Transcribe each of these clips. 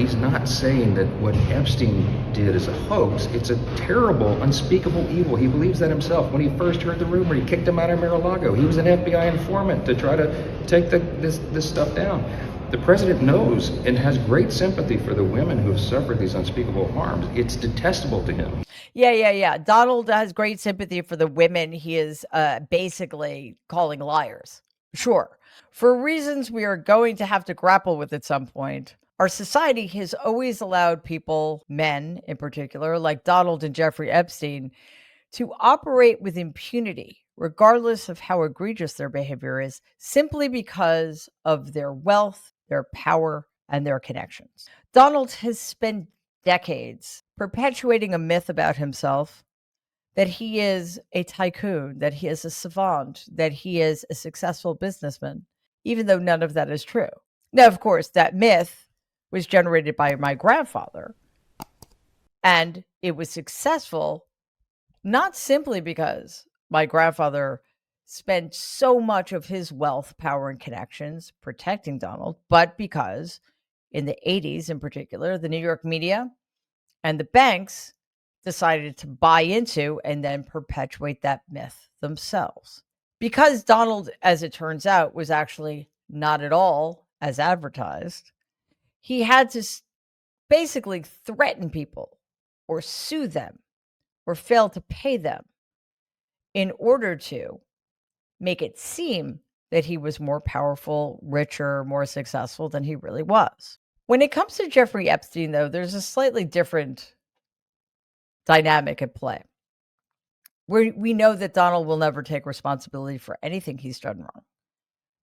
he's not saying that what Epstein did is a hoax. It's a terrible, unspeakable evil. He believes that himself. When he first heard the rumor, he kicked him out of Mar-a-Lago. He was an FBI informant to try to take this stuff down. The president knows and has great sympathy for the women who have suffered these unspeakable harms. It's detestable to him. Yeah. Donald has great sympathy for the women he is basically calling liars. Sure. For reasons we are going to have to grapple with at some point, our society has always allowed people, men in particular, like Donald and Jeffrey Epstein, to operate with impunity, regardless of how egregious their behavior is, simply because of their wealth, their power, and their connections. Donald has spent decades perpetuating a myth about himself that he is a tycoon, that he is a savant, that he is a successful businessman, even though none of that is true. Now, of course, that myth was generated by my grandfather, and it was successful not simply because my grandfather spent so much of his wealth, power, and connections protecting Donald, but because in the 80s in particular, the New York media and the banks decided to buy into and then perpetuate that myth themselves. Because Donald, as it turns out, was actually not at all as advertised, he had to basically threaten people or sue them or fail to pay them in order to make it seem that he was more powerful, richer, more successful than he really was. When it comes to Jeffrey Epstein, though, there's a slightly different dynamic at play. We know that Donald will never take responsibility for anything he's done wrong.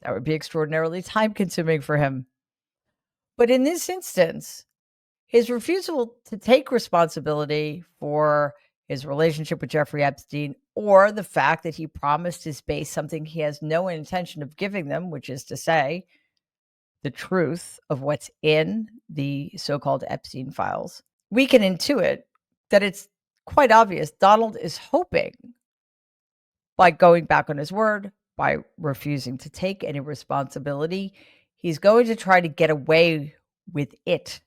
That would be extraordinarily time consuming for him. But in this instance, his refusal to take responsibility for his relationship with Jeffrey Epstein, or the fact that he promised his base something he has no intention of giving them, which is to say, the truth of what's in the so-called Epstein files, we can intuit that it's quite obvious Donald is hoping, by going back on his word, by refusing to take any responsibility, he's going to try to get away with it,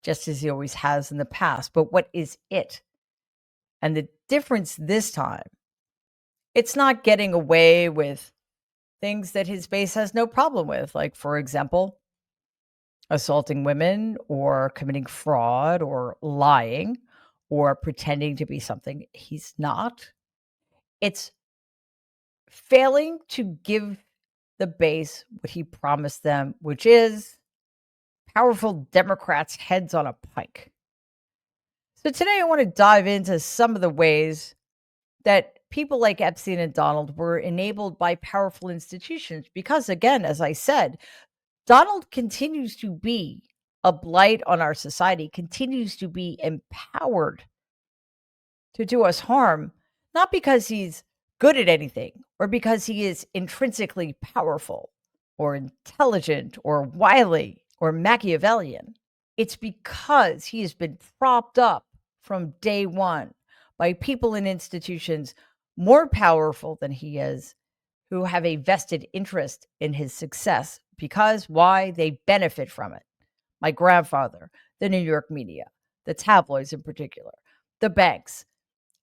just as he always has in the past. But what is it? And the difference this time, it's not getting away with things that his base has no problem with, like, for example, assaulting women or committing fraud or lying or pretending to be something he's not. It's failing to give the base what he promised them, which is powerful Democrats' heads on a pike. So today I want to dive into some of the ways that people like Epstein and Donald were enabled by powerful institutions because, again, as I said, Donald continues to be a blight on our society, continues to be empowered to do us harm, not because he's good at anything or because he is intrinsically powerful or intelligent or wily or Machiavellian. It's because he has been propped up from day one by people and institutions more powerful than he is, who have a vested interest in his success because why? They benefit from it. My grandfather, the New York media, the tabloids in particular, the banks,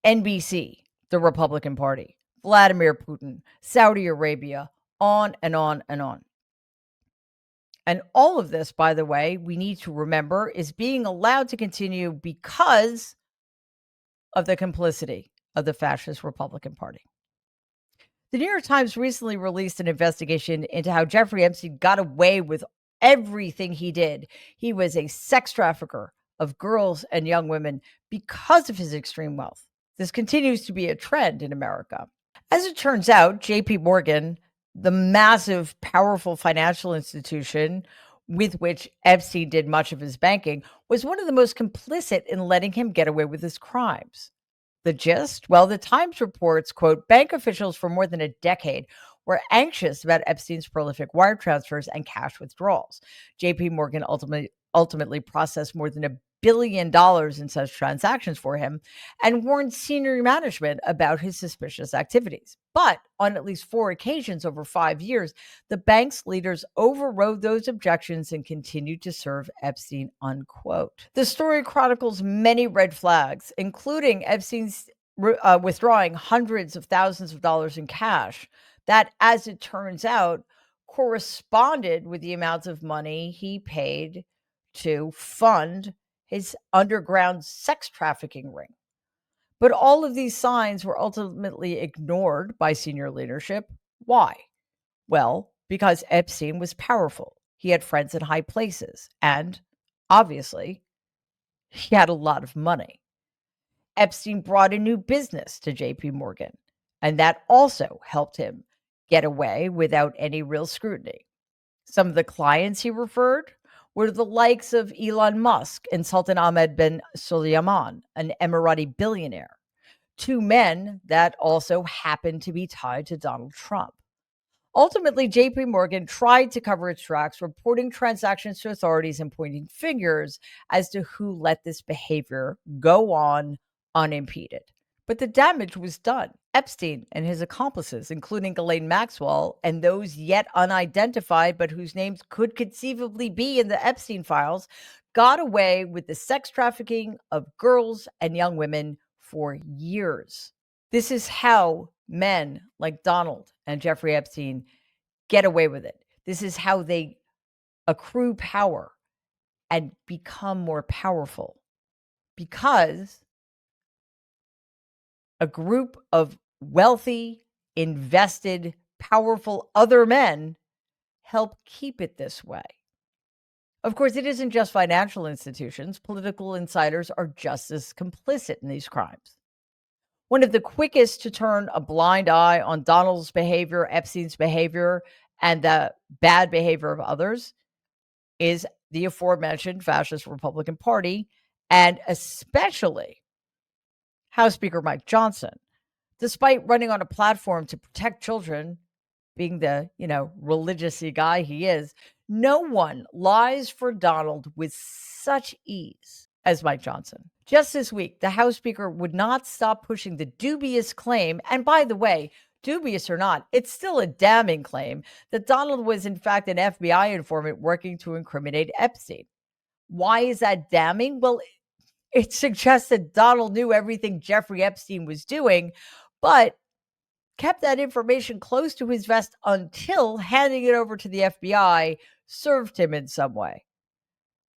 NBC, the Republican Party, Vladimir Putin, Saudi Arabia, on and on and on. And all of this, by the way, we need to remember is being allowed to continue because of the complicity of the fascist Republican Party. The New York Times recently released an investigation into how Jeffrey Epstein got away with everything he did. He was a sex trafficker of girls and young women because of his extreme wealth. This continues to be a trend in America. As it turns out, JPMorgan, the massive, powerful financial institution with which Epstein did much of his banking, was one of the most complicit in letting him get away with his crimes. The gist? Well, the Times reports, quote, bank officials for more than a decade were anxious about Epstein's prolific wire transfers and cash withdrawals. JPMorgan ultimately processed more than $1 billion in such transactions for him and warned senior management about his suspicious activities. But on at least 4 occasions over 5 years, the bank's leaders overrode those objections and continued to serve Epstein, unquote. The story chronicles many red flags, including Epstein's withdrawing hundreds of thousands of dollars in cash that, as it turns out, corresponded with the amounts of money he paid to fund his underground sex trafficking ring. But all of these signs were ultimately ignored by senior leadership. Why? Well, because Epstein was powerful. He had friends in high places, and obviously, he had a lot of money. Epstein brought a new business to JPMorgan, and that also helped him get away without any real scrutiny. Some of the clients he referred were the likes of Elon Musk and Sultan Ahmed bin Sulayman, an Emirati billionaire, two men that also happened to be tied to Donald Trump. Ultimately, JP Morgan tried to cover its tracks, reporting transactions to authorities and pointing fingers as to who let this behavior go on unimpeded. But the damage was done. Epstein and his accomplices, including Ghislaine Maxwell and those yet unidentified but whose names could conceivably be in the Epstein files, got away with the sex trafficking of girls and young women for years. This is how men like Donald and Jeffrey Epstein get away with it. This is how they accrue power and become more powerful, because a group of wealthy, invested, powerful other men help keep it this way. Of course, it isn't just financial institutions. Political insiders are just as complicit in these crimes. One of the quickest to turn a blind eye on Donald's behavior, Epstein's behavior, and the bad behavior of others is the aforementioned fascist Republican Party, and especially House Speaker Mike Johnson. Despite running on a platform to protect children, being the, religious-y guy he is, no one lies for Donald with such ease as Mike Johnson. Just this week, the House Speaker would not stop pushing the dubious claim, and by the way, dubious or not, it's still a damning claim, that Donald was in fact an FBI informant working to incriminate Epstein. Why is that damning? Well, it suggests that Donald knew everything Jeffrey Epstein was doing, but kept that information close to his vest until handing it over to the FBI served him in some way.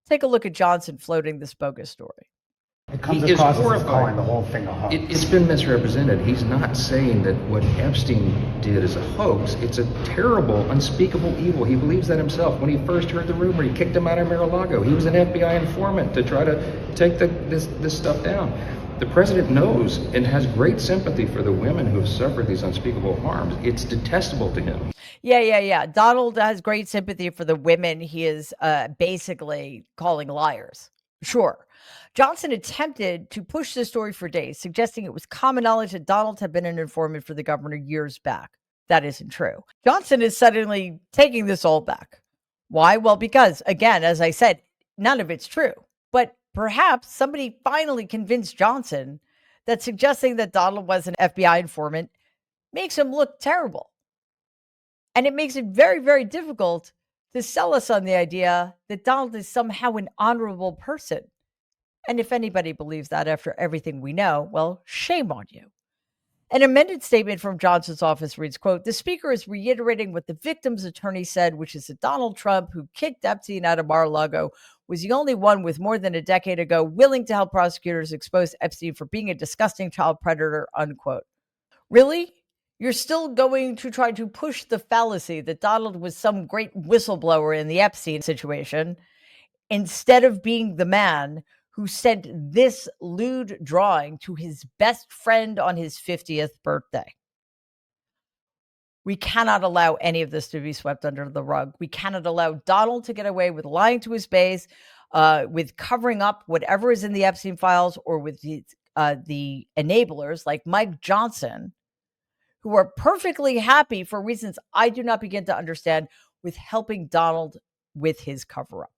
Take a look at Johnson floating this bogus story. It comes He is across as horrified. calling the whole thing a hoax. It's been misrepresented. He's not saying that what Epstein did is a hoax. It's a terrible, unspeakable evil. He believes that himself. When he first heard the rumor, he kicked him out of Mar-a-Lago. He was an FBI informant to try to take this stuff down. The president knows and has great sympathy for the women who have suffered these unspeakable harms. It's detestable to him. Yeah. Donald has great sympathy for the women he is basically calling liars. Sure. Johnson attempted to push the story for days, suggesting it was common knowledge that Donald had been an informant for the governor years back. That isn't true. Johnson is suddenly taking this all back. Why? Well, because, again, as I said, none of it's true. But perhaps somebody finally convinced Johnson that suggesting that Donald was an FBI informant makes him look terrible. And it makes it very, very difficult to sell us on the idea that Donald is somehow an honorable person. And if anybody believes that after everything we know, well, shame on you. An amended statement from Johnson's office reads, quote, "The speaker is reiterating what the victim's attorney said, which is that Donald Trump, who kicked Epstein out of Mar-a-Lago, was the only one with more than a decade ago willing to help prosecutors expose Epstein for being a disgusting child predator," unquote. Really? You're still going to try to push the fallacy that Donald was some great whistleblower in the Epstein situation, instead of being the man who sent this lewd drawing to his best friend on his 50th birthday. We cannot allow any of this to be swept under the rug. We cannot allow Donald to get away with lying to his base, with covering up whatever is in the Epstein files, or with the enablers like Mike Johnson, who are perfectly happy, for reasons I do not begin to understand, with helping Donald with his cover-up.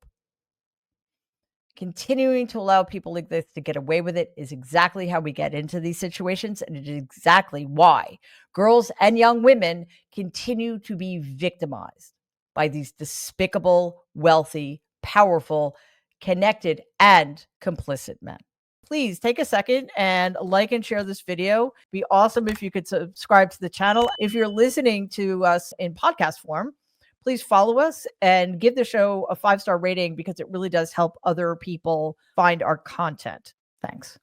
Continuing to allow people like this to get away with it is exactly how we get into these situations, and it is exactly why girls and young women continue to be victimized by these despicable, wealthy, powerful, connected, and complicit men. Please take a second and like and share this video. It'd be awesome if you could subscribe to the channel. If you're listening to us in podcast form, please follow us and give the show a 5-star rating because it really does help other people find our content. Thanks.